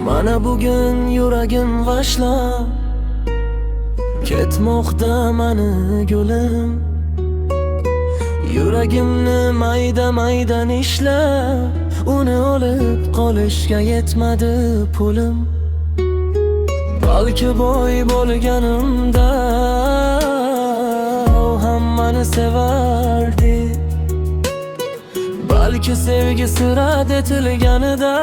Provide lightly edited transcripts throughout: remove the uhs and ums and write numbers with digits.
Mana bugun yuragim vashla ketmoqda mani gulim. Yuragimni mayda-maydan ishlab, uni olib qolishga yetmadi pulim. Balki boy bo'lganimda u hammani sevardi. Balki sevgi sira etilganida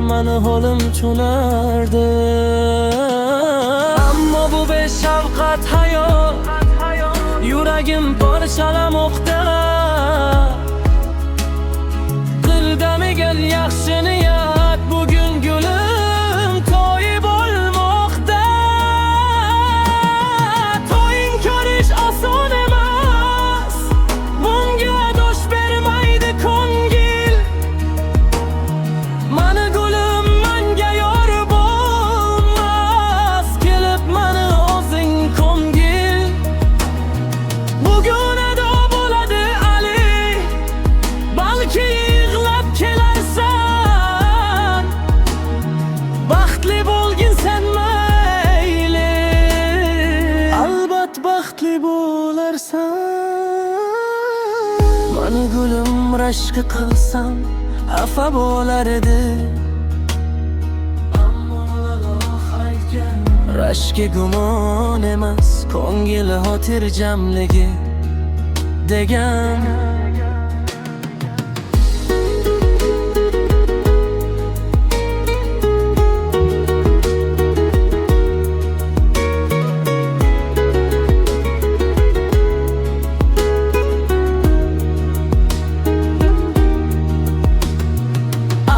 mani holim cho'lardi. Ammo bu beshafqat hayot yuragim parchalamoqda. Qildamigan yaxshi niyat bugun gulim to'yi bo'lmoqda. To'ying ko'rish oson emas, bunga dosh bermaydi ko'ngil. Mani gulim menga yor bo'lmas, kelib mani o'zing ko'ngil. Bugun ado bo'ladi Ali, balki yig'lab kelarsan. Baxtli bo'lgin sen mayli, albat baxtli bo'larsan. Mani gulim rashki qilsam xafa bo'lar edi, ammo aytgan rashki gumon emas, ko'ngil xotirjamligi degan.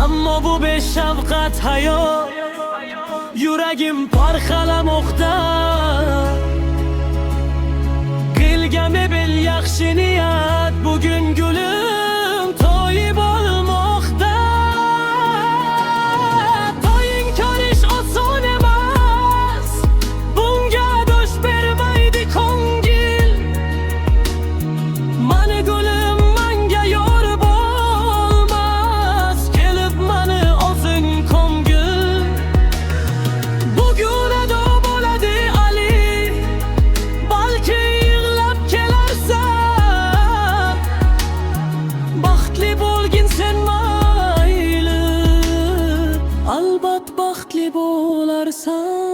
Ammo bu beshafqat hayot yuragim parchalamoqda. Qilgami bil yaxshi niyat bugun gulim to'yi bo'lmoqda. To'ying ko'rish oson emas, bunga dosh bermaydi ko'ngil. Mani gulim menga yor bo'lmas, kelib mani o'zing ko'ngil. Bugun ado bo'ladi Ali, balki yig'lab kelarsan. Baxtli bo'lgin sen mayli, albat baxtli bo'larsan.